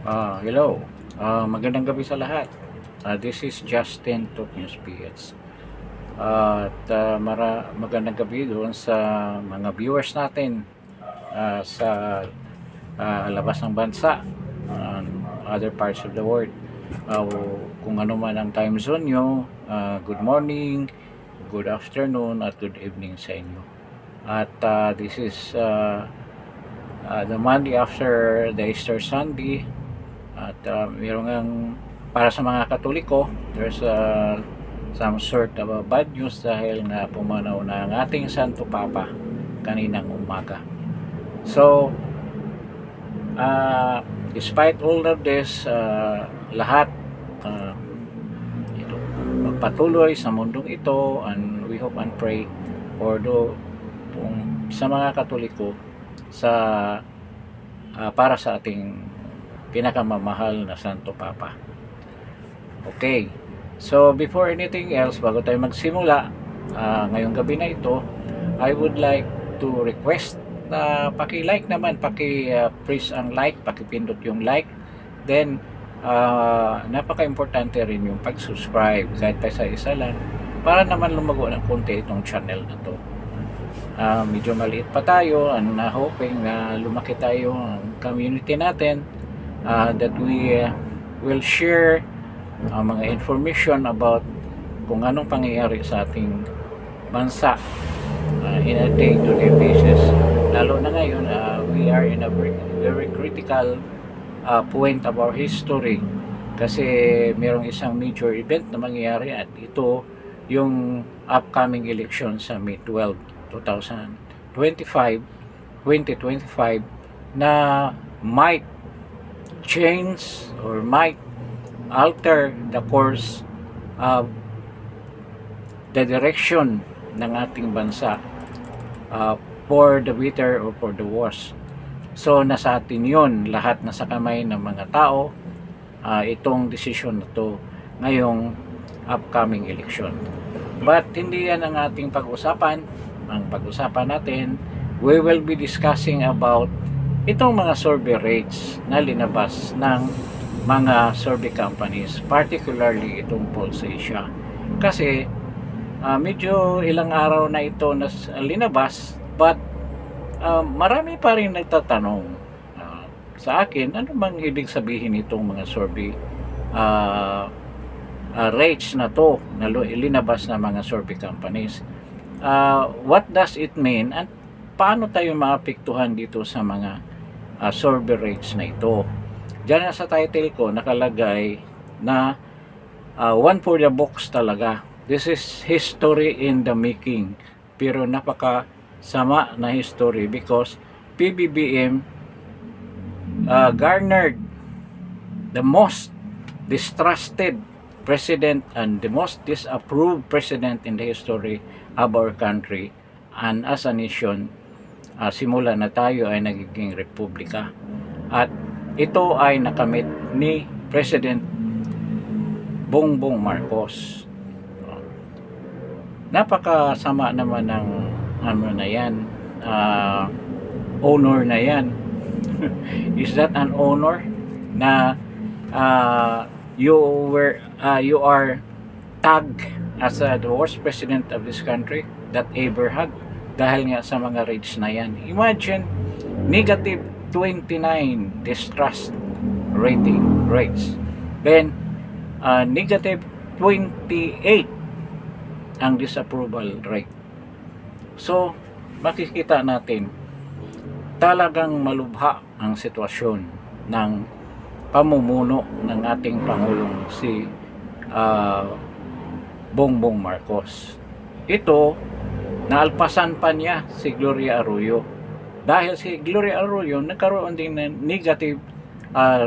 Hello. Magandang gabi sa lahat. This is Justin Top News PH. Magandang gabi doon sa mga viewers natin sa labas ng bansa, other parts of the world. Kung ano man ang time zone nyo, good morning, good afternoon, at good evening sa inyo. At this is the Monday after the Easter Sunday. At mayroong ang para sa mga Katoliko, there's some sort of a bad news dahil na pumanaw na ang ating Santo Papa kaninang umaga. So despite all of this, lahat ito magpatuloy sa mundong ito, and we hope and pray for sa mga Katoliko sa para sa ating pinakamamahal na Santo Papa. Okay, so before anything else, bago tayo magsimula ngayong gabi na ito, I would like to request na paki-like naman, paki-press ang like, paki-pindot yung like, then napaka-importante rin yung pag-subscribe kahit pa isa lang, para naman lumago ng konti itong channel na to. Medyo maliit pa tayo, and hoping na lumaki tayo ang community natin, that we will share mga information about kung anong pangyayari sa ating bansa in a day-to-day basis. Lalo na ngayon, we are in a very critical point of our history, kasi merong isang major event na mangyayari, at ito yung upcoming election sa May 12, 2025 na might change or might alter the course of the direction ng ating bansa, for the better or for the worse. So nasa atin yun, lahat nasa kamay ng mga tao, itong decision na to ngayong upcoming election. But hindi yan ang ating pag-usapan. Ang pag-usapan natin, we will be discussing about itong mga survey rates na linabas ng mga survey companies, particularly itong Pulse Asia. Kasi medyo ilang araw na ito na linabas, but marami pa rin nagtatanong sa akin, ano bang ibig sabihin itong mga survey rates na to na linabas ng mga survey companies. What does it mean, and paano tayo maapektuhan dito sa mga survey rates na ito? Diyan sa title ko nakalagay na one for the books talaga. This is history in the making. Pero napaka sama na history, because PBBM garnered the most distrusted president and the most disapproved president in the history of our country, and as a nation, simula na tayo ay nagiging republika. At ito ay nakamit ni President Bongbong Marcos. Napakasama naman ng ano na yan, honor na yan. Is that an honor na you are tagged as the worst president of this country that ever had, dahil nga sa mga rates na yan? Imagine, negative 29 distrust rating rates, then negative 28 ang disapproval rate. So makikita natin talagang malubha ang sitwasyon ng pamumuno ng ating Pangulong si Bongbong Marcos. Ito, naalpasan pa niya si Gloria Arroyo, dahil si Gloria Arroyo nagkaroon din ng negative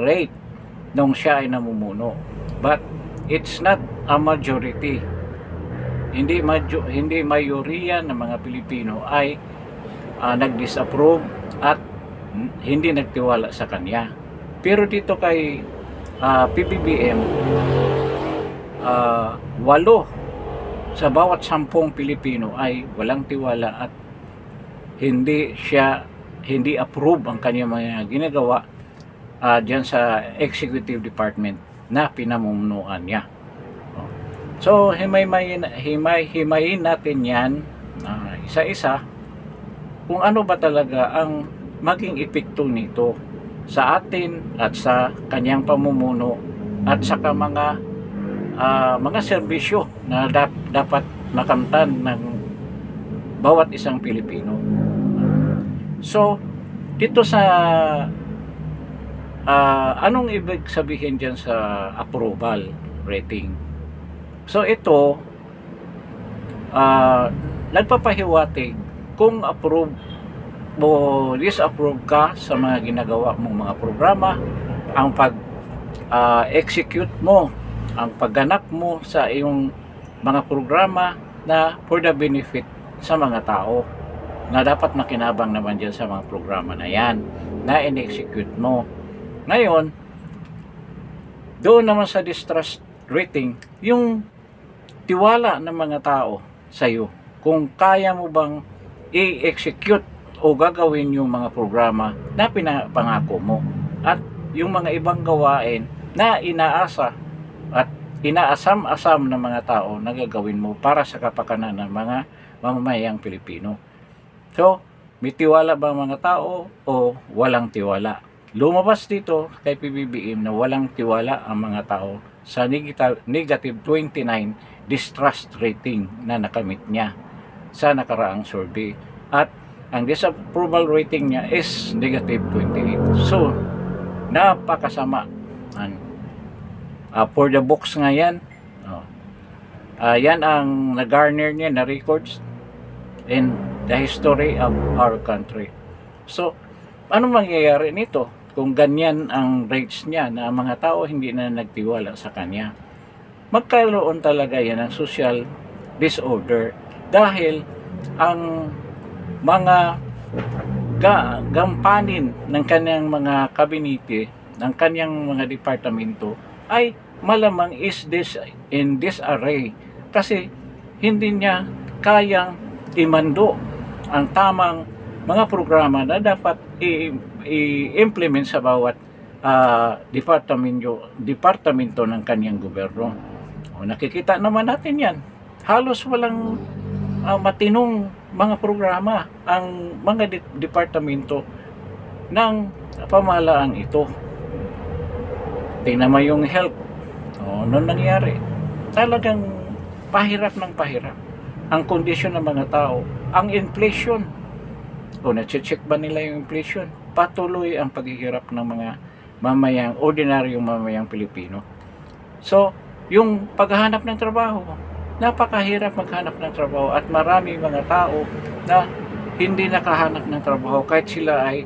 rate nung siya ay namumuno. But it's not a majority. Hindi mayoriya ng mga Pilipino ay nag-disapprove at hindi nagtiwala sa kanya. Pero dito kay PBBM, 8 sa bawat 10 Pilipino ay walang tiwala at hindi approve ang kanyang mga ginagawa diyan sa executive department na pinamumunuan niya. So himayin natin yan isa-isa kung ano ba talaga ang maging epekto nito sa atin at sa kanyang pamumuno at saka mga serbisyo na dapat makamtan ng bawat isang Pilipino. So dito sa anong ibig sabihin dyan sa approval rating? So ito nagpapahiwatig kung approve o disapprove ka sa mga ginagawa mong mga programa, ang pag-execute mo, ang pagganap mo sa iyong mga programa na for the benefit sa mga tao na dapat makinabang naman dyan sa mga programa na yan na in-execute mo. Ngayon, doon naman sa distrust rating, yung tiwala ng mga tao sa iyo, kung kaya mo bang i-execute o gagawin yung mga programa na pinapangako mo at yung mga ibang gawain na inaasa at inaasam-asam ng mga tao na gagawin mo para sa kapakanan ng mga mamamayang Pilipino. So, may tiwala ba ang mga tao o walang tiwala? Lumabas dito kay PBBM na walang tiwala ang mga tao sa negative 29 distrust rating na nakamit niya sa nakaraang survey, at ang disapproval rating niya is negative 28. So napakasama. For the books nga yan, yan ang na-garner niya na records in the history of our country. So ano mangyayari nito kung ganyan ang rates niya na mga tao hindi na nagtiwala sa kanya? Magkaroon talaga yan ng social disorder dahil ang mga gampanin ng kanyang mga kabinete, ng kanyang mga departamento ay malamang is in disarray kasi hindi niya kayang imando ang tamang mga programa na dapat i-implement sa bawat departamento ng kanyang gobyerno. Nakikita naman natin yan. Halos walang matinong mga programa ang mga departamento ng pamahalaang ito. Tingnan mo yung health. Noon nangyari, talagang pahirap ng pahirap ang kondisyon ng mga tao. Ang inflation, na-check ba nila yung inflation? Patuloy ang paghihirap ng mga ordinaryong mamayang Pilipino. So yung paghahanap ng trabaho, napakahirap maghanap ng trabaho at marami mga tao na hindi nakahanap ng trabaho kahit sila ay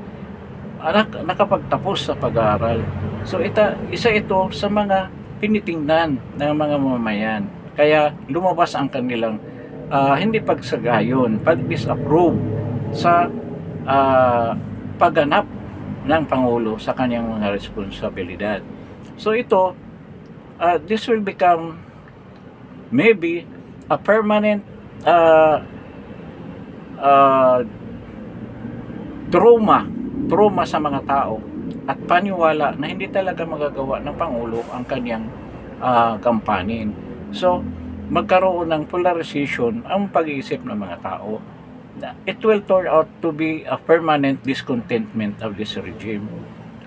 nakapagtapos sa pag-aaral. So isa ito sa mga tinitingnan ng mga mamamayan. Kaya lumabas ang kanilang hindi pagsagayon, pag-disapprove sa pagganap ng Pangulo sa kanyang mga responsibilidad. So ito, this will become maybe a permanent trauma sa mga tao at paniwala na hindi talaga magagawa ng Pangulo ang kanyang kampanin. So magkaroon ng polarization ang pag-iisip ng mga tao. It will turn out to be a permanent discontentment of this regime.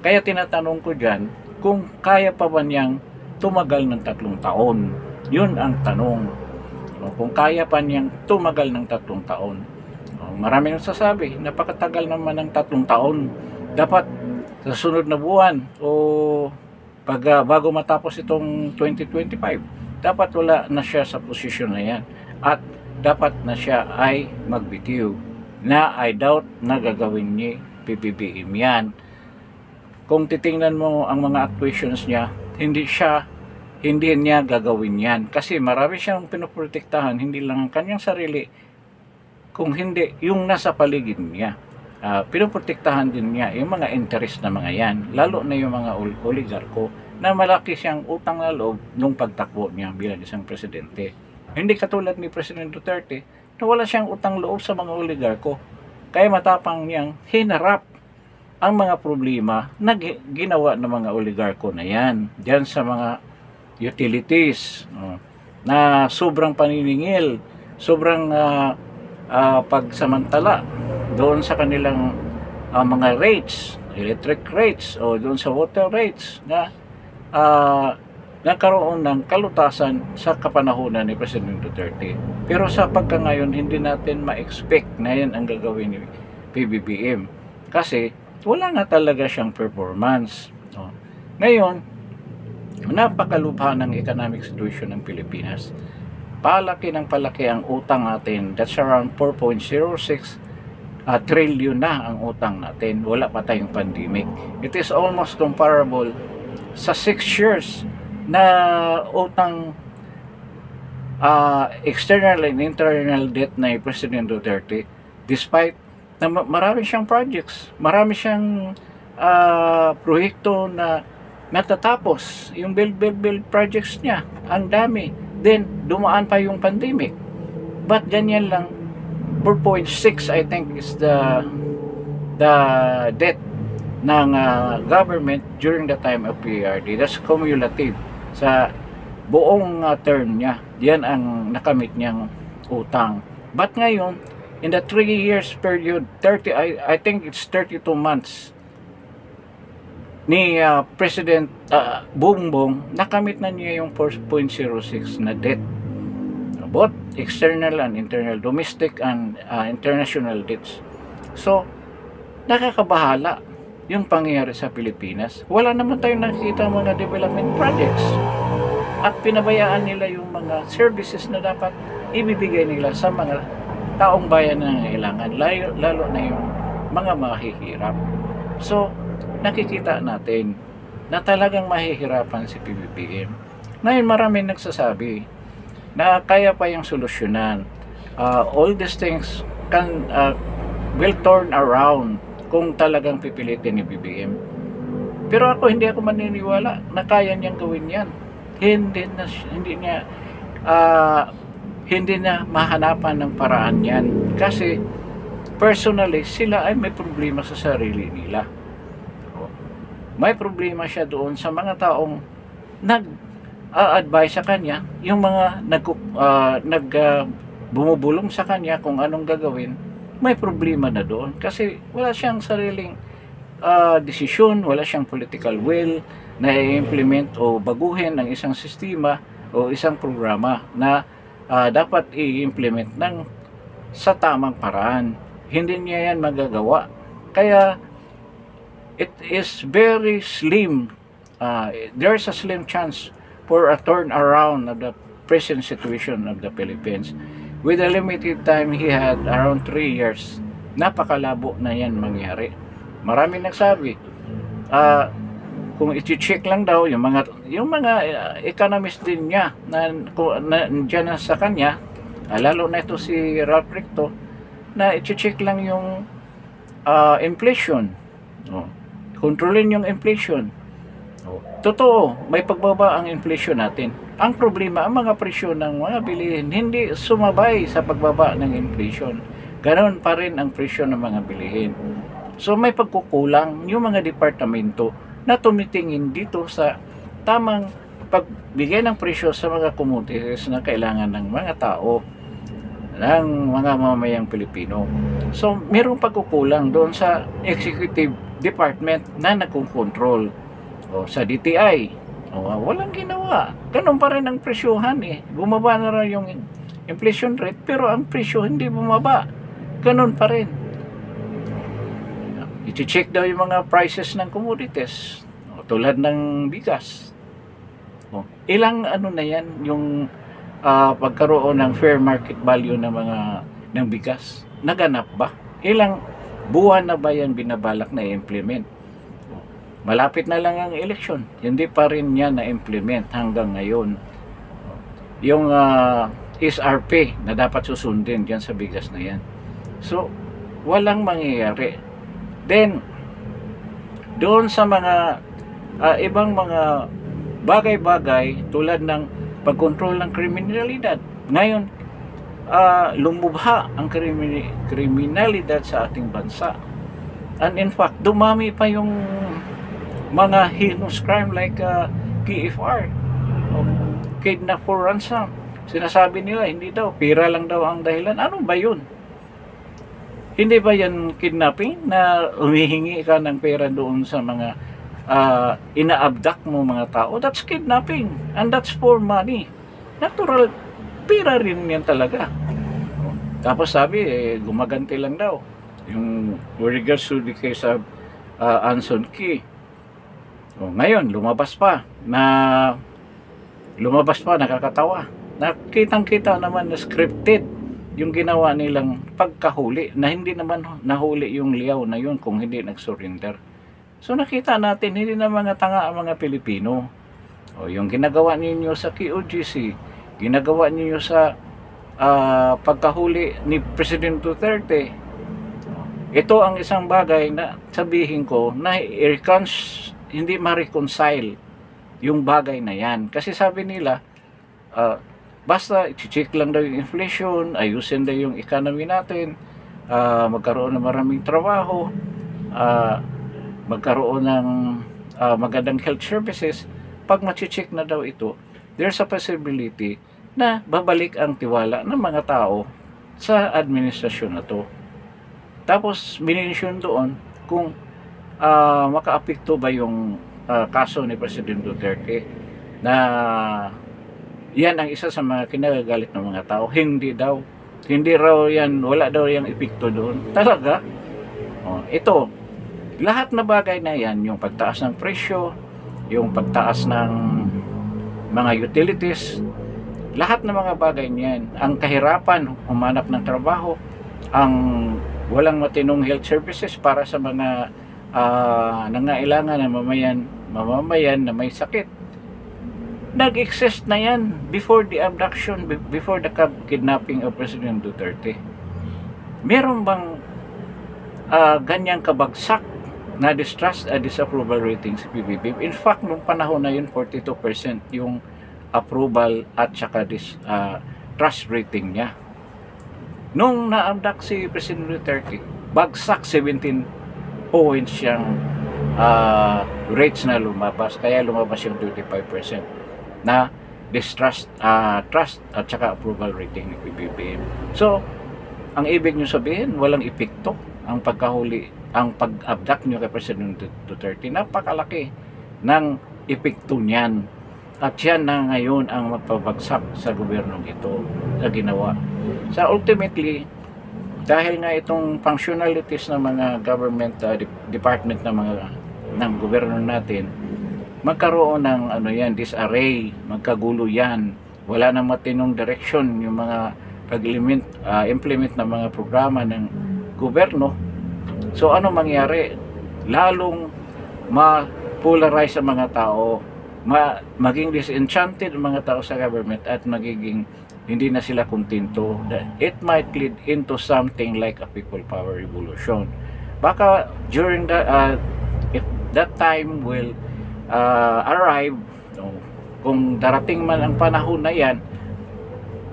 Kaya tinatanong ko dyan, kung kaya pa ba niyang tumagal ng 3 taon? Yun ang tanong. Kung kaya pa niyang tumagal ng 3 taon. Maraming nagsasabi, napakatagal naman ng 3 taon. Dapat sa sunod na buwan o bago matapos itong 2025, dapat wala na siya sa posisyon na yan. At dapat na siya ay magbitiw. Na I doubt na gagawin ni PBBM yan. Kung titingnan mo ang mga actuations niya, hindi niya gagawin yan. Kasi marami siyang pinoprotektahan, hindi lang ang kanyang sarili, kung hindi yung nasa paligid niya. Pinoprotektahan din niya yung mga interest na mga yan, lalo na yung mga oligarko na malaki siyang utang na loob nung pagtakbo niya bilang isang presidente. Hindi katulad ni President Duterte na wala siyang utang loob sa mga oligarko. Kaya matapang niyang hinarap ang mga problema na ginawa ng mga oligarko na yan. Diyan sa mga utilities, na sobrang paniningil, sobrang pagsamantala doon sa kanilang mga rates, electric rates, o doon sa water rates na nagkaroon ng kalutasan sa kapanahunan ni President Duterte. Pero sa pagkangayon, hindi natin ma-expect na yan ang gagawin ni PBBM. Kasi wala nga talaga siyang performance. Ngayon, napakalubha ng economic situation ng Pilipinas. Palaki ng palaki ang utang natin. That's around 4.06 trillion na ang utang natin. Wala pa tayong pandemic. It is almost comparable sa 6 years na utang external and internal debt na President Duterte, despite na marami siyang projects, marami siyang proyekto na natatapos, yung build projects niya, ang dami. Then dumaan pa yung pandemic, but ganyan lang. 4.6 I think is the debt ng government during the time of PRD. That's cumulative sa buong term niya. Yan ang nakamit niyang utang. But ngayon, in the 3 years period, I think it's 32 months ni President Bongbong, nakamit na niya yung 4.06 na debt. Both external and internal, domestic and international debts. So, nakakabahala yung pangyayari sa Pilipinas. Wala naman tayong nakikita mga development projects. At pinabayaan nila yung mga services na dapat ibibigay nila sa mga taong bayan na nangailangan, lalo na yung mga mahihirap. So, nakikita natin na talagang mahihirapan si PBBM. Ngayon maraming nagsasabi na kaya pa yung solusyonan. All these things will turn around kung talagang pipilitin ni BBM. Pero hindi ako maniniwala na kaya niyang gawin yan. Hindi na mahanapan ng paraan yan. Kasi personally, sila ay may problema sa sarili nila. May problema siya doon sa mga taong nag-advise sa kanya, yung mga bumubulong sa kanya kung anong gagawin. May problema na doon kasi wala siyang sariling desisyon, wala siyang political will na i-implement o baguhin ng isang sistema o isang programa na dapat i-implement sa tamang paraan. Hindi niya yan magagawa. Kaya it is very slim. There's a slim chance for a turnaround of the present situation of the Philippines. With the limited time he had, around 3 years, napakalabo na yan mangyari. Marami nagsabi, kung i-check lang daw yung mga economist din niya na dyan na sa kanya, lalo na ito si Ralph Recto, na i-check lang yung inflation. Kontrolin yung inflation. Totoo, may pagbaba ang inflation natin. Ang problema, ang mga presyo ng mga bilihin hindi sumabay sa pagbaba ng inflation. Ganon pa rin ang presyo ng mga bilihin. So may pagkukulang yung mga departamento na tumitingin dito sa tamang pagbigay ng presyo sa mga commodities na kailangan ng mga tao, ng mga mamamayang Pilipino. So mayroong pagkukulang doon sa executive department na nagkukontrol. Sa DTI, walang ginawa. Ganun pa rin ang presyohan Bumaba na rin yung inflation rate, pero ang presyo hindi bumaba. Ganun pa rin. I-check daw yung mga prices ng commodities, tulad ng bigas. Ilang na yan yung pagkaroon ng fair market value ng bigas? Naganap ba? Ilang buwan na ba yan binabalak na i-implement? Malapit na lang ang election, hindi pa rin yan na-implement hanggang ngayon. Yung SRP na dapat susundin dyan sa bigas na yan. So, walang mangyayari. Then, doon sa mga ibang mga bagay-bagay tulad ng pagkontrol ng kriminalidad. Ngayon, lumubha ang kriminalidad sa ating bansa. And in fact, dumami pa yung mga heinous crime like KFR, o kidnap for ransom. Sinasabi nila, hindi daw, pera lang daw ang dahilan. Ano ba yun? Hindi ba yan kidnapping na humihingi ka ng pera doon sa mga ina-abduct mo mga tao? That's kidnapping and that's for money. Natural, pera rin yan talaga. Tapos sabi, gumaganti lang daw. Yung regards to the case of Anson Key. Ngayon, lumabas pa, nakakatawa. Nakitang-kita naman na scripted yung ginawa nilang pagkahuli, na hindi naman nahuli yung liyaw na yun kung hindi nag-surrender. So nakita natin, hindi na mga tanga ang mga Pilipino. Yung ginagawa ninyo sa KOGC, ginagawa ninyo sa pagkahuli ni President Duterte. Ito ang isang bagay na sabihin ko na hindi ma-reconcile yung bagay na yan. Kasi sabi nila, basta i-check lang daw yung inflation, ayusin daw yung economy natin, magkaroon ng maraming trabaho, magkaroon ng magandang health services. Pag ma-check na daw ito, there's a possibility na babalik ang tiwala ng mga tao sa administrasyon na to. Tapos minensyon doon kung makaapekto ba yung kaso ni President Duterte, na yan ang isa sa mga kinagagalit ng mga tao. Hindi raw yan, wala daw yung epekto doon. Talaga, ito, lahat na bagay na yan, yung pagtaas ng presyo, yung pagtaas ng mga utilities, lahat ng mga bagay niyan, ang kahirapan, humanap ng trabaho, ang walang matinong health services para sa mga nangailangan na mamamayan na may sakit. Nag-exist na yan before the abduction, before the kidnapping of President Duterte. Meron bang ganyang kabagsak na distrust at disapproval rating si PBB? In fact, nung panahon na yun, 42% yung approval at saka trust rating niya. Nung na-abduct si President Duterte, bagsak 17 points yung rates na lumabas. Kaya lumabas yung 35% na distrust, trust at saka approval rating ni PBBM. So, ang ibig nyo sabihin, walang epekto ang pagkahuli, ang pag-abduct nyo kay President Duterte. Napakalaki ng epekto niyan. At yan na ngayon ang magpabagsak sa gobyernong ito na ginawa. So ultimately, dahil nga itong functionalities ng mga government department ng gobyerno natin, magkaroon ng disarray, magkagulo yan, wala nang matinong direction yung mga pag-implement ng mga programa ng gobyerno. So ano mangyari? Lalong ma-polarize ang mga tao, maging disenchanted ang mga tao sa government at magiging hindi na sila kontento. It might lead into something like a people power revolution. Baka during if that time will arrive, kung darating man ang panahon na yan,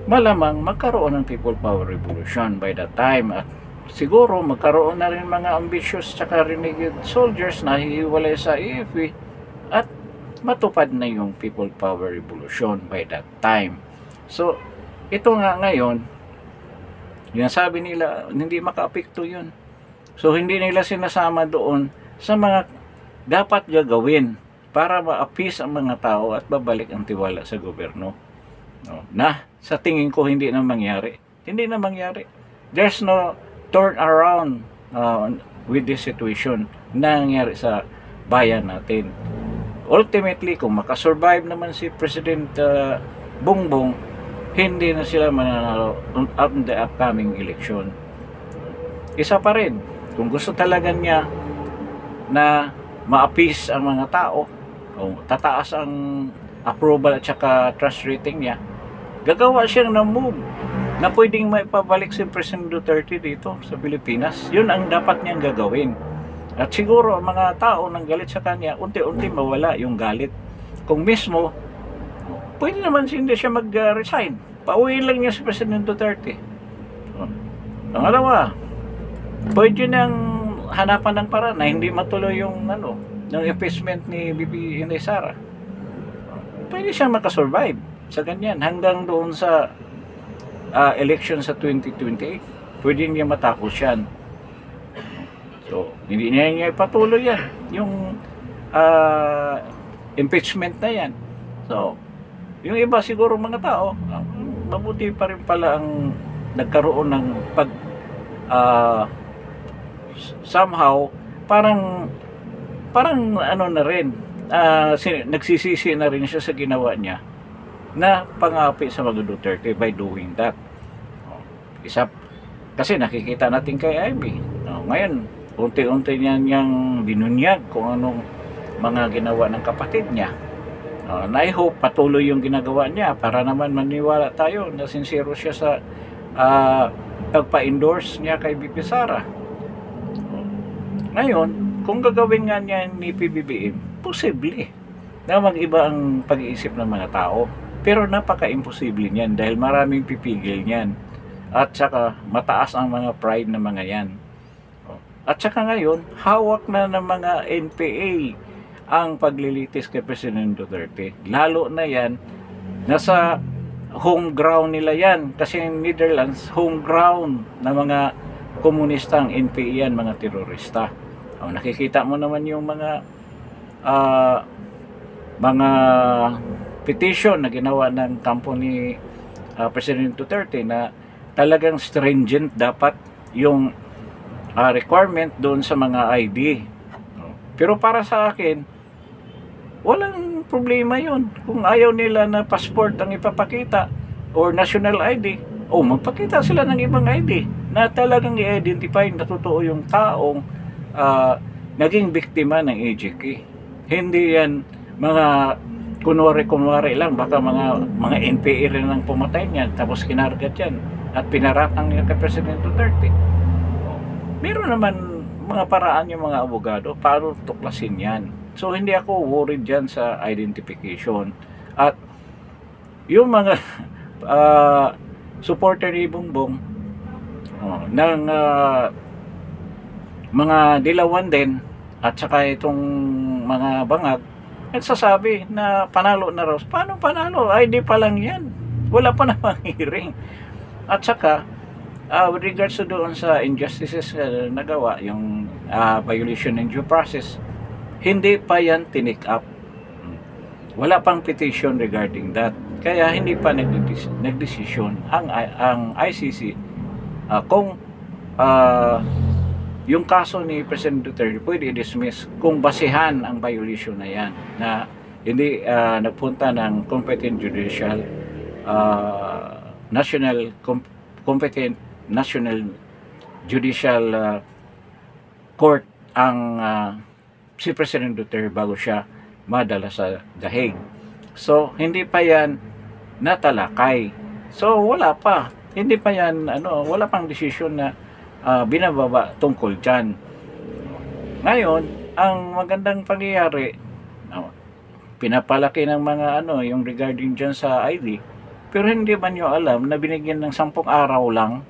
malamang magkaroon ng people power revolution by that time. At siguro magkaroon na rin mga ambitious tsaka renegade soldiers na hihiwalay sa AFP at matupad na yung people power revolution by that time. So ito nga ngayon, yung sabi nila hindi makaapekto yun. So hindi nila sinasama doon sa mga dapat gagawin para ma-appease ang mga tao at babalik ang tiwala sa gobyerno. Na sa tingin ko hindi na mangyari. Hindi na mangyari. There's no turn around with this situation na nangyari sa bayan natin. Ultimately, kung makasurvive naman si President Bongbong, hindi na sila mananalo on the upcoming election. Isa pa rin, kung gusto talaga niya na ma-appease ang mga tao, o tataas ang approval at saka trust rating niya, gagawa siyang ng move na pwedeng maipabalik si President Duterte dito sa Pilipinas. Yun ang dapat niyang gagawin. At siguro ang mga tao nang galit sa kanya, unti-unti mawala yung galit. Kung mismo, pwede naman hindi siya mag-resign. Pauwiin lang niya si President Duterte. Pangalawa, pwede nang hanapan ng paraan na hindi matuloy yung ng impeachment ni BP Inday Sara. Pwede siyang makasurvive sa ganyan hanggang doon sa election sa 2028. Pwede niya matapos yan. So, hindi niya ipatuloy yan. Yung impeachment na yan. So, yung iba siguro mga tao, mabuti pa rin pala ang nagkaroon ng somehow parang na rin nagsisisi na rin siya sa ginawa niya na pangapi sa mga Duterte by doing that. Isa kasi nakikita natin kay Ivy. Ngayon, unti-unti niyang binunyag kung anong mga ginawa ng kapatid niya. And I hope patuloy yung ginagawa niya para naman maniwala tayo na sincero siya sa pagpa-endorse niya kay BP Sara. Ngayon, kung gagawin nga niya ni PBBM, posible na mag-iba ang pag-iisip ng mga tao. Pero napaka-imposible niyan dahil maraming pipigil niyan. At saka mataas ang mga pride ng mga yan. At saka ngayon, hawak na ng mga NPA ang paglilitis kay President Duterte. Lalo na yan, nasa home ground nila yan. Kasi in Netherlands, home ground ng mga komunistang NPA yan, mga terorista. Nakikita mo naman yung mga petition na ginawa ng kampo ni President Duterte na talagang stringent dapat yung requirement doon sa mga ID. Pero para sa akin, walang problema yon. Kung ayaw nila na passport ang ipapakita or national ID, magpakita sila ng ibang ID na talagang i-identify na totoo yung taong naging biktima ng EJK. Hindi yan mga kunwari lang, baka mga NPA rin ang pumatay niyan tapos kinargat yan at pinaratang niya kay President Duterte. Meron naman mga paraan yung mga abogado para tuklasin yan. So hindi ako worried dyan sa identification. At yung mga supporter ni Bongbong ng mga dilawan din at saka itong mga bangag nagsasabi na panalo na raw. Paano panalo? ID pa lang yan. Wala pa namang hearing. At saka with regards to doon sa injustices nagawa, yung violation ng due process, hindi pa yan tinick up. Wala pang petition regarding that. Kaya hindi pa nagdesisyon ang ICC kung yung kaso ni President Duterte pwede i-dismiss kung basehan ang violation na yan na hindi nagpunta ng competent judicial competent national judicial court ang si President Duterte bago siya madala sa The Hague. So hindi pa yan natalakay. So wala pa. Hindi pa yan wala pang desisyon na binababa tungkol dyan. Ngayon, ang magandang pangyayari, pinapalaki ng mga yung regarding dyan sa ID, pero hindi man nyo alam na binigyan ng 10 araw lang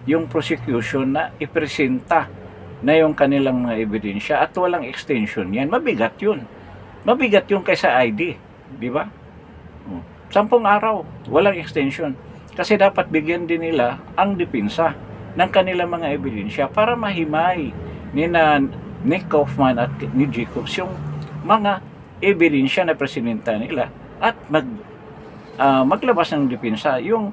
yung prosecution na ipresenta na yung kanilang mga ebidensya at walang extension yan. Mabigat yun. Mabigat yun kaysa ID. Di ba? 10 araw, walang extension. Kasi dapat bigyan din nila ang depensa ng kanilang mga ebidensya para mahimay ni Nick Kaufman at ni Jacobs yung mga ebidensya na presinenta nila at maglabas ng depensa yung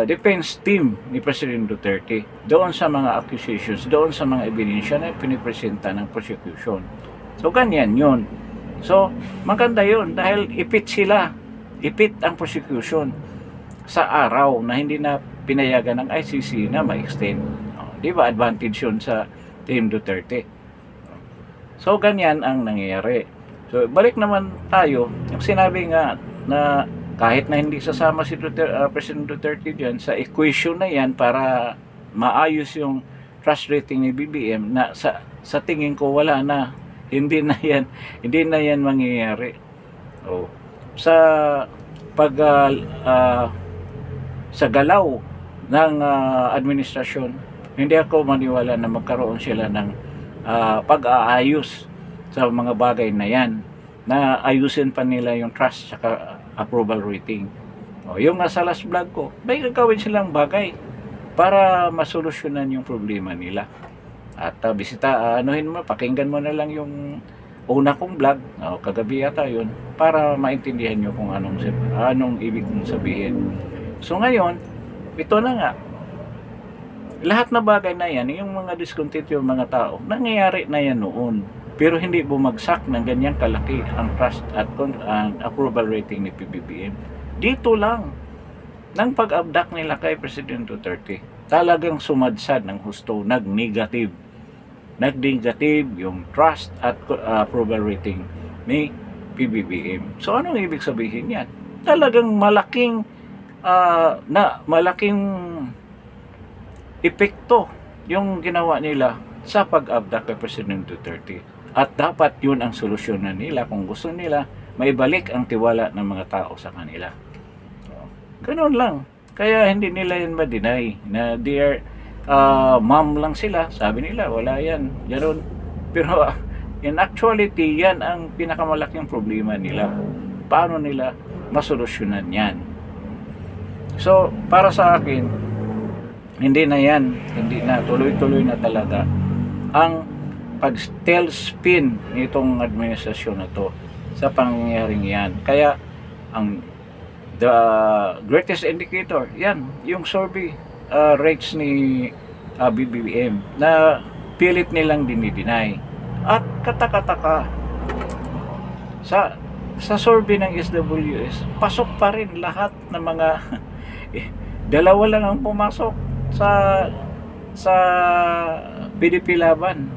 defense team ni President Duterte doon sa mga accusations, doon sa mga ebidensya na pinipresenta ng prosecution. So ganyan yun. So maganda yun dahil ipit ang prosecution sa araw na hindi na pinayagan ng ICC na ma-extend. Di ba? Advantage yun sa Team Duterte. So, ganyan ang nangyayari. So, balik naman tayo. Yung sinabi nga na kahit na hindi sasama si President Duterte dyan sa equation na yan para maayos yung trust rating ni BBM na sa tingin ko wala na. Hindi na yan mangyayari. Sa sa galaw ng administrasyon, hindi ako maniwala na magkaroon sila ng pag-aayos sa mga bagay na yan, na ayusin pa nila yung trust saka approval rating. Yung nga sa last vlog ko, may gagawin silang bagay para masolusyonan yung problema nila. At anuhin mo, pakinggan mo na lang yung una kong vlog, kagabi yata yun, para maintindihan nyo kung anong ibig kong sabihin. So ngayon, ito na nga, lahat na bagay na yan, yung mga discontent yung mga tao, nangyayari na yan noon. Pero hindi bumagsak ng ganyang kalaki ang trust at approval rating ni PBBM. Dito lang, nang pag-abduct nila kay President Duterte, talagang sumadsad ng husto, nag-negative yung trust at approval rating ni PBBM. So anong ibig sabihin yan? Talagang malaking epekto yung ginawa nila sa pag-abduct kay President Duterte. At dapat yun ang solusyonan nila kung gusto nila maibalik ang tiwala ng mga tao sa kanila. Ganun lang. Kaya hindi nila yan ma-deny na they are ma'am lang sila. Sabi nila, wala yan. Ganun. Pero in actuality, yan ang pinakamalaking problema nila. Paano nila masolusyonan yan? So, para sa akin, hindi na yan. Hindi na. Tuloy-tuloy na talaga ang pag-tailspin nitong administrasyon na to sa pangyayaring yan. Kaya, the greatest indicator, yan, yung survey rates ni BBM na pilit nilang dinideny. At katakataka sa survey ng SWS, pasok pa rin lahat ng mga dalawa lang ang pumasok sa PDP laban.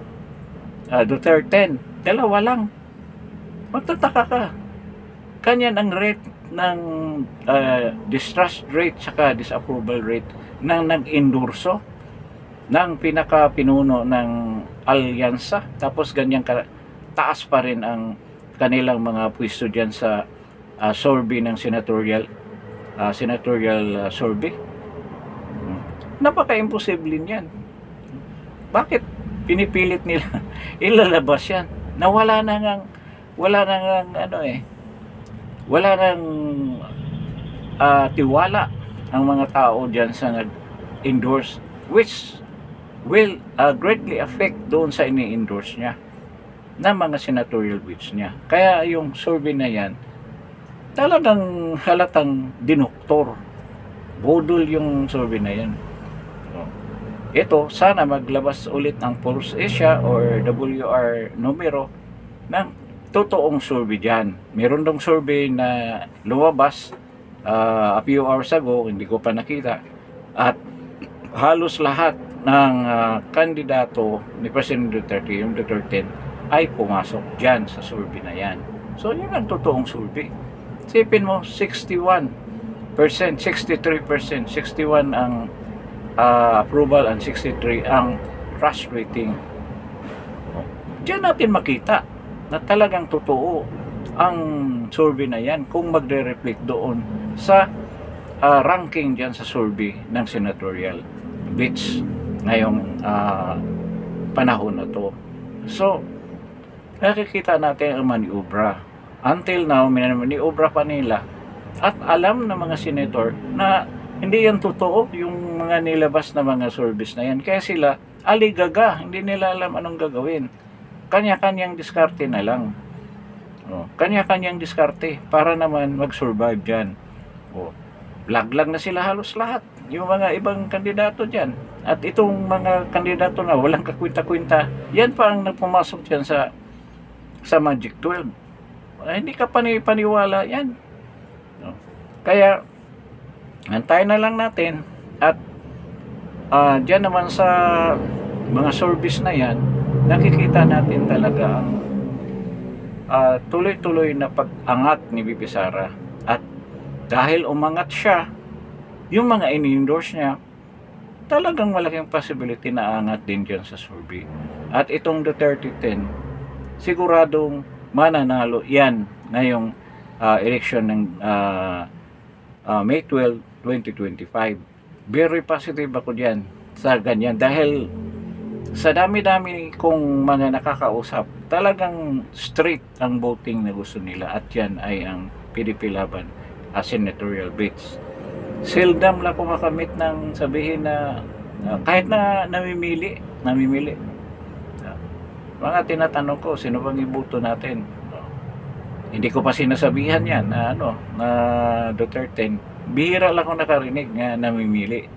Duterte, dalawa lang. Magtataka ka. Kanyan ang rate ng distrust rate saka disapproval rate ng nag-endorso ng pinaka-pinuno ng alyansa. Tapos ganyan taas pa rin ang kanilang mga pwesto dyan sa survey ng senatorial survey. Napaka-imposible niyan. Bakit pinipilit nila ilalabas yan? Wala nang tiwala ang mga tao dyan sa nag-endorse, which will greatly affect doon sa ini-endorse niya na mga senatorial bids niya. Kaya yung survey na yan, talagang halatang dinoktor. Bodol yung survey na yan. Ito, sana maglabas ulit ang Pulse Asia or WR numero ng totoong survey dyan. Meron dong survey na lumabas a few hours ago, hindi ko pa nakita. At halos lahat ng kandidato ni President Duterte, yung Duterte, ay pumasok dyan sa survey na yan. So, yun ang totoong survey. Sipin mo, 61%, 63%, 61 ang approval and 63 ang trust rating. Diyan natin makita na talagang totoo ang survey na yan kung magre-reflect doon sa ranking dyan sa survey ng senatorial bids ngayong panahon na to. So, nakikita natin ang maniobra. Until now, maniobra pa nila at alam ng mga senator na hindi yan totoo yung mga nilabas na mga surveys na yan. Kaya sila, aligaga, hindi nila alam anong gagawin. Kanya-kanyang diskarte na lang. Kanya-kanyang diskarte para naman mag-survive dyan. Laglag na sila halos lahat. Yung mga ibang kandidato dyan. At itong mga kandidato na walang kakwinta-kwinta, yan pa ang nagpumasok dyan sa Magic 12. Hindi ka paniwala yan. Kaya, antayin na lang natin at dyan naman sa mga service na yan, nakikita natin talaga ang tuloy-tuloy na pag-angat ni Bibi Sara. At dahil umangat siya, yung mga in-endorse niya, talagang malaking possibility na angat din dyan sa survey. At itong Duterte 10, siguradong mananalo yan ngayong election ng May 12, 2025. Very positive ako dyan sa ganyan dahil Sa dami-dami kong mga nakakausap, talagang straight ang voting na gusto nila, at yan ay ang PDP Laban senatorial bids. Seldom lang ko makamit ng sabihin na kahit na namimili. Mga tinatanong ko, sino bang iboto natin? Hindi ko pa sinasabihan yan na na Duterte. Bihira lang ako nakarinig nga namimili.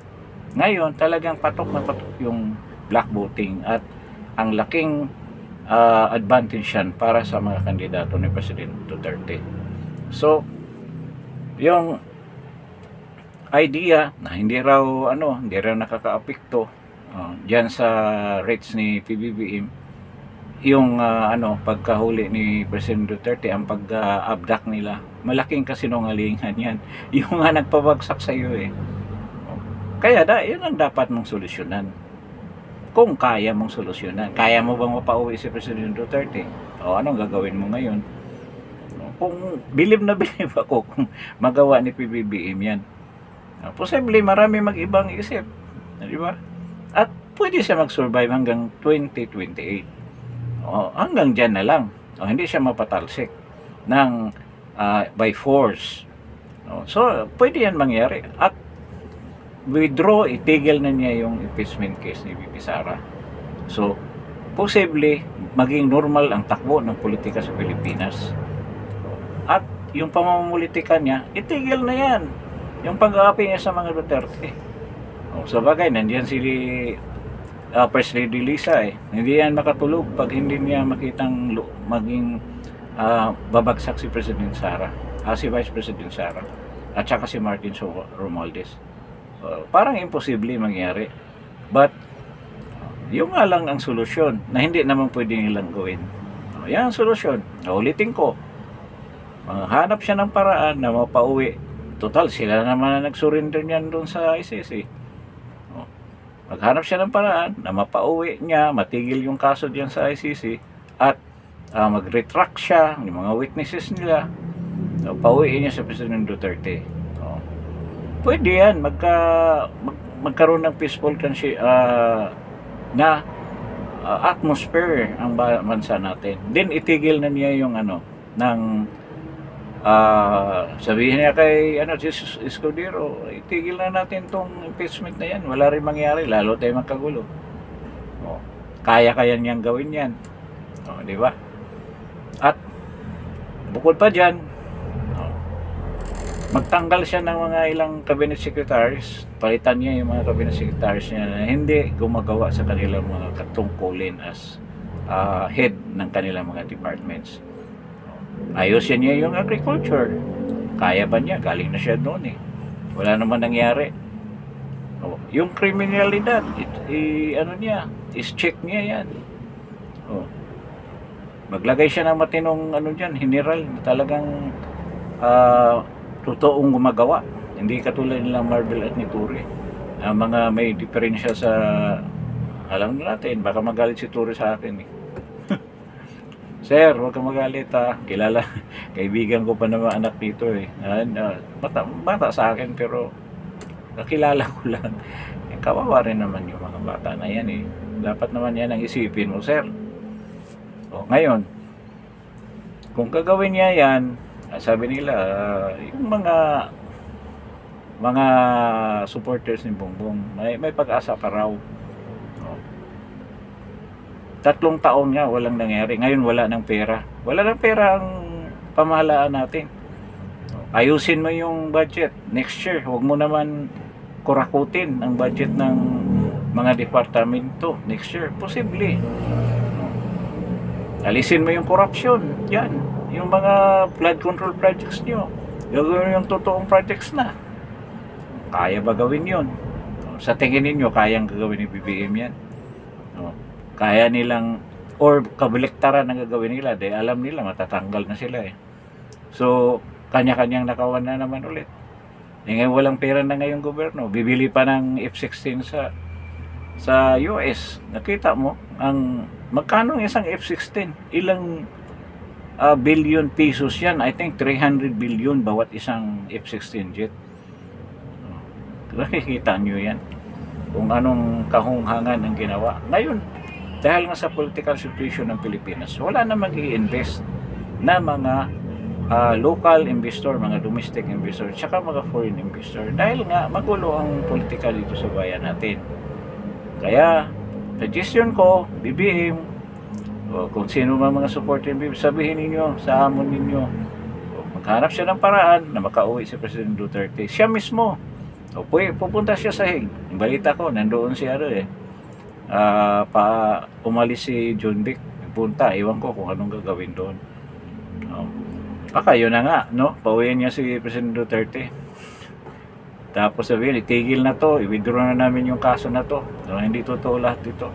Ngayon, talagang patok na patok yung black voting, at ang laking advantage yan para sa mga kandidato ni President Duterte. So, yung idea na hindi raw nakakaapekto diyan sa rates ni PBBM, yung pagkahuli ni President Duterte, ang pag-abduct nila, malaking kasinungalingan yan. Yung nga nagpabagsak sa iyo Kaya yun ang dapat mong solusyonan. Kung kaya mong solusyonan, kaya mo bang mapauwi si President Duterte? O anong gagawin mo ngayon? Kung bilib na bilib ako kung magawa ni PBBM yan, posible marami mag-ibang isip, di ba? At pwede siya mag-survive hanggang 2028. Hanggang dyan na lang. Hindi siya mapatalsik ng by force. So, pwede yan mangyari. At withdraw, itigil na niya yung impeachment case ni VP Sara. So, posible maging normal ang takbo ng politika sa Pilipinas. At yung pamumulitika niya, itigil na yan. Yung pag-aapi niya sa mga Duterte. Sa bagay, nandiyan si First Lady Lisa Hindi yan makatulog pag hindi niya makitang maging babagsak si President Sara, si Vice President Sara, at saka si Martin Romualdez. Parang imposible mangyari. But yung nga lang ang solusyon na hindi naman pwede nilang gawin. Yan ang solusyon. Ulitin ko, hanap siya ng paraan na mapauwi. Total, sila naman na nag-surrender niyan doon sa ICC. Maghanap siya ng paraan na mapauwi niya, matigil yung kaso diyan sa ICC, at mag-retract siya, yung mga witnesses nila, pauwiin niya sa President Duterte. Pwede yan, magkaroon ng peaceful atmosphere ang bansa natin. Then itigil na niya yung sabihin niya kay Escudero, itigil na natin tong impeachment na yan, wala rin mangyari, lalo tayo magkagulo. Kaya niyang gawin yan, di ba? At bukod pa dyan, magtanggal siya ng mga ilang cabinet secretaries, palitan niya yung mga cabinet secretaries niya na hindi gumagawa sa kanilang mga katungkulin as head ng kanilang mga departments. Ayusin niya yung agriculture. Kaya ba niya? Galing na siya doon Wala naman nangyari. Yung kriminalidad, is-check niya yan. Maglagay siya ng matinong general, talagang totoong gumagawa. Hindi katulad nila Marvel at ni Ture. Mga may diferensya sa, alam natin, baka magalit si Ture sa akin Sir, huwag kang magalit kilala, kaibigan ko pa naman anak nito bata sa akin, pero nakilala ko lang. Kawawa rin naman yung mga bata na yan dapat naman yan ang isipin mo, sir. Ngayon, kung gagawin niya yan, sabi nila, yung mga supporters ni Bongbong, may pag-asa pa raw. 3 taon nga walang nangyari. Ngayon wala ng pera. Wala ng pera ang pamahalaan natin. Ayusin mo yung budget next year. Huwag mo naman kurakutin ang budget ng mga departamento next year. Posible. Alisin mo yung corruption. Yan. Yung mga flood control projects nyo. Gagawin yung totoong projects na. Kaya ba gawin yun? Sa tingin ninyo, kayang gagawin ni BBM yan? Kaya nilang, or kabaliktaran ang gagawin nila dahil alam nila matatanggal na sila So, kanya-kanyang nakawan na naman ulit. Ngayon walang pera na ngayong gobyerno. Bibili pa ng F-16 sa US. Nakita mo, magkano isang F-16? Ilang billion pesos yan? I think 300 billion bawat isang F-16 jet. Nakikita nyo yan. Kung anong kahunghangan ang ginawa. Ngayon, Dahil nga sa political situation ng Pilipinas, wala na mag-i-invest na mga local investor, mga domestic investor, tsaka mga foreign investor. Dahil nga magulo ang politika dito sa bayan natin. Kaya, suggestion ko, BBM, kung sino mga supporter, sabihin ninyo sa amon ninyo, maghanap siya ng paraan na makauwi si President Duterte. Siya mismo, pupunta siya sa Hague. Yung balita ko, nandoon si umalis si John Vic, punta, iwan ko kung anong gagawin doon. Baka yun na nga, no? Pauwiin niya si President Duterte. Tapos sabihin, itigil na to, i-withdraw na namin yung kaso na to. No, hindi totoo lahat dito.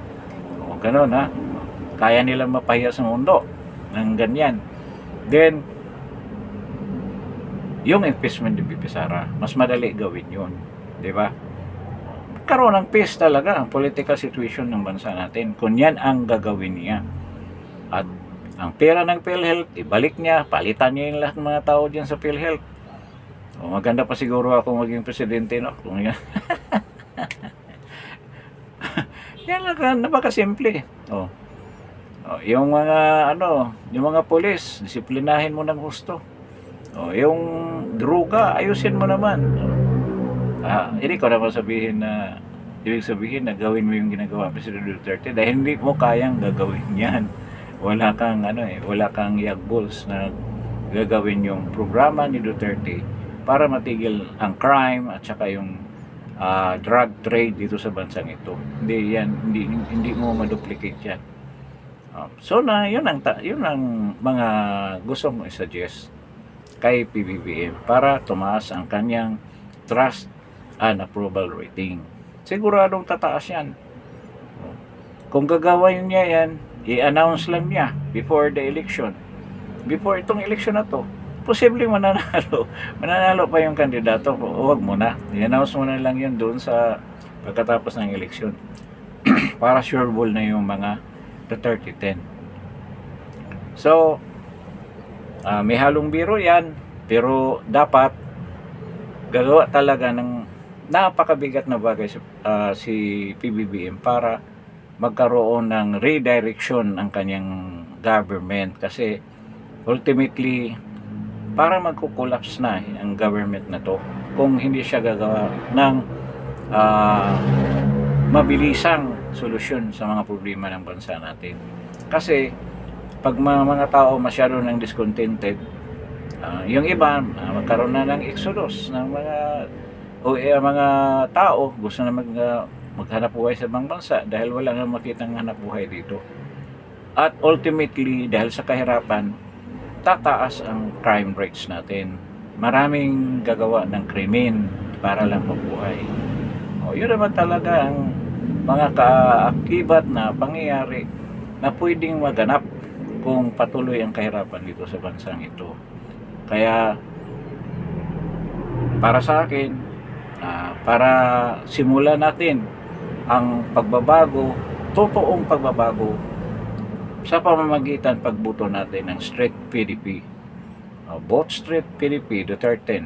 O ganun, ha? Kaya nilang mapahiya sa mundo ng ganyan. Then, yung impeachment ni BP Sara, mas madali gawin yun. Diba? Karoon ng peace talaga ang political situation ng bansa natin kung yan ang gagawin niya. At ang pera ng PhilHealth, ibalik niya, palitan niya yung lahat ng mga tao dyan sa PhilHealth. O, maganda pa siguro ako maging presidente, no? Kung yan. Yan lang, napakasimple. Yung mga, yung mga polis, disiplinahin mo ng gusto. Yung droga, ayusin mo naman. Hindi ko naman sabihin na, ibig sabihin na gawin mo yung ginagawa President Duterte dahil hindi mo kayang gagawin yan. Wala kang wala kang yagbols na gagawin yung programa ni Duterte para matigil ang crime at saka yung drug trade dito sa bansang ito. Hindi mo ma-duplicate yan. So yun ang mga gusto mo i-suggest kay PBBM para tumaas ang kanyang trust and approval rating. Siguradong tataas yan. Kung gagawin niya yan, i-announce lang niya before the election. Before itong election na to, posibleng mananalo pa yung kandidato. Huwag mo na. I-announce mo na lang yun doon sa pagkatapos ng election. Para sure ball na yung mga Duterte 10. So, may halong biro yan, pero dapat gagawa talaga ng napakabigat na bagay si PBBM para magkaroon ng redirection ang kanyang government kasi ultimately para magkukulaps na ang government na to kung hindi siya gagawa ng mabilisang solusyon sa mga problema ng bansa natin. Kasi pag mga tao masyado nang discontented, yung iba magkaroon na ng exodus ng mga tao gusto na maghanap buhay sa ibang bansa dahil wala nang makitang hanap buhay dito. At ultimately, dahil sa kahirapan, tataas ang crime rates natin. Maraming gagawa ng krimen para lang mabuhay. Yun naman talaga ang mga kaakibat na pangyayari na pwedeng maganap kung patuloy ang kahirapan dito sa bansang ito. Kaya, para sa akin, para simulan natin ang pagbabago, totoong pagbabago sa pamamagitan pagbuto natin ng straight PDP. Vote straight PDP, Duterte.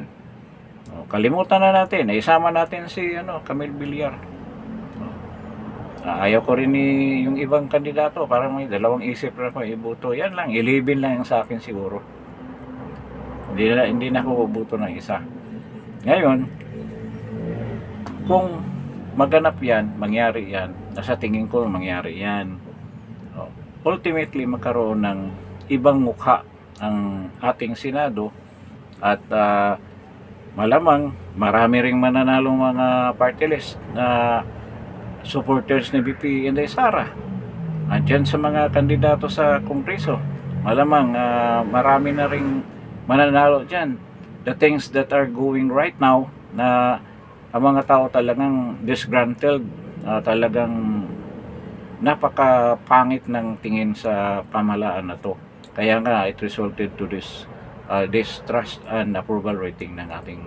Kalimutan na natin, isama natin si Camille Villar. Ayaw ko rin yung ibang kandidato, parang may dalawang isip na ako ibuto. Yan lang, 11 lang yung sa akin siguro. Hindi na ako bubuto ng isa. Ngayon, kung maganap yan, mangyari yan, nasa tingin ko mangyari yan, ultimately magkaroon ng ibang mukha ang ating Senado at malamang marami ring mananalong mga party list na supporters ni BP Inday Sara. Andyan sa mga kandidato sa Kongreso, malamang marami na ring mananalo dyan. The things that are going right now na ang mga tao talagang disgruntled, talagang napakapangit ng tingin sa pamahalaan na to. Kaya nga it resulted to this distrust and approval rating ng ating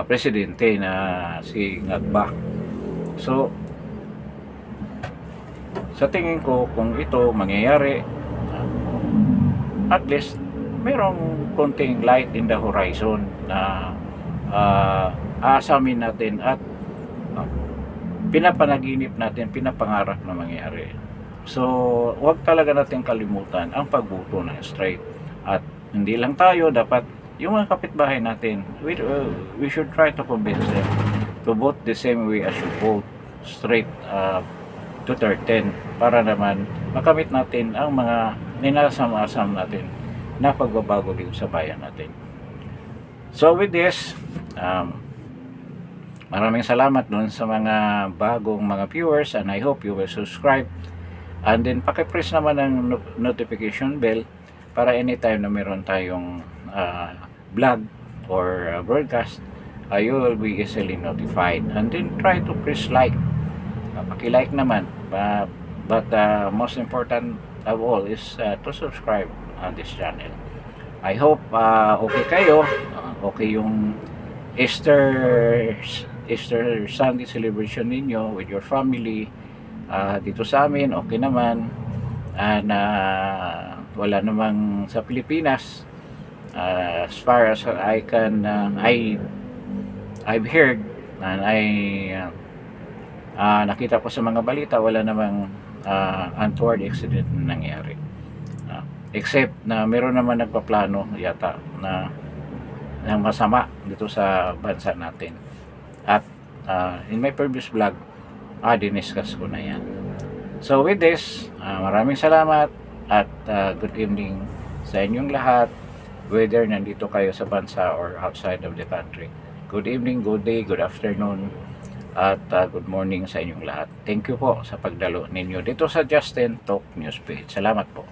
presidente na si Ngagba. So sa tingin ko kung ito mangyayari, at least mayroong konting light in the horizon na aasamin natin at pinapanaginip natin, pinapangarap na mangyari. So, huwag talaga natin kalimutan ang pagboto ng straight. At hindi lang tayo, dapat yung mga kapitbahay natin, we should try to convince them to vote the same way as you vote straight to 10 para naman makamit natin ang mga ninasam-asam natin na pagbabago dito sa bayan natin. So with this, maraming salamat dun sa mga bagong mga viewers, and I hope you will subscribe, and then pakipress naman ng notification bell para anytime na meron tayong vlog or broadcast, you will be easily notified. And then try to press like, paki-like naman, but most important of all is to subscribe on this channel. I hope okay kayo, okay yung Easter Sunday celebration ninyo with your family. Dito sa amin okay naman, and wala namang sa Pilipinas, as far as I can I've heard, and nakita ko sa mga balita, wala namang untoward accident na nangyari, except na meron naman nagpaplano yata na ng masama dito sa bansa natin. At in my previous vlog, diniscuss ko na yan. So with this, maraming salamat at good evening sa inyong lahat, whether nandito kayo sa bansa or outside of the country. Good evening, good day, good afternoon, at good morning sa inyong lahat. Thank you po sa pagdalo ninyo dito sa Justin Talk News Page. Salamat po.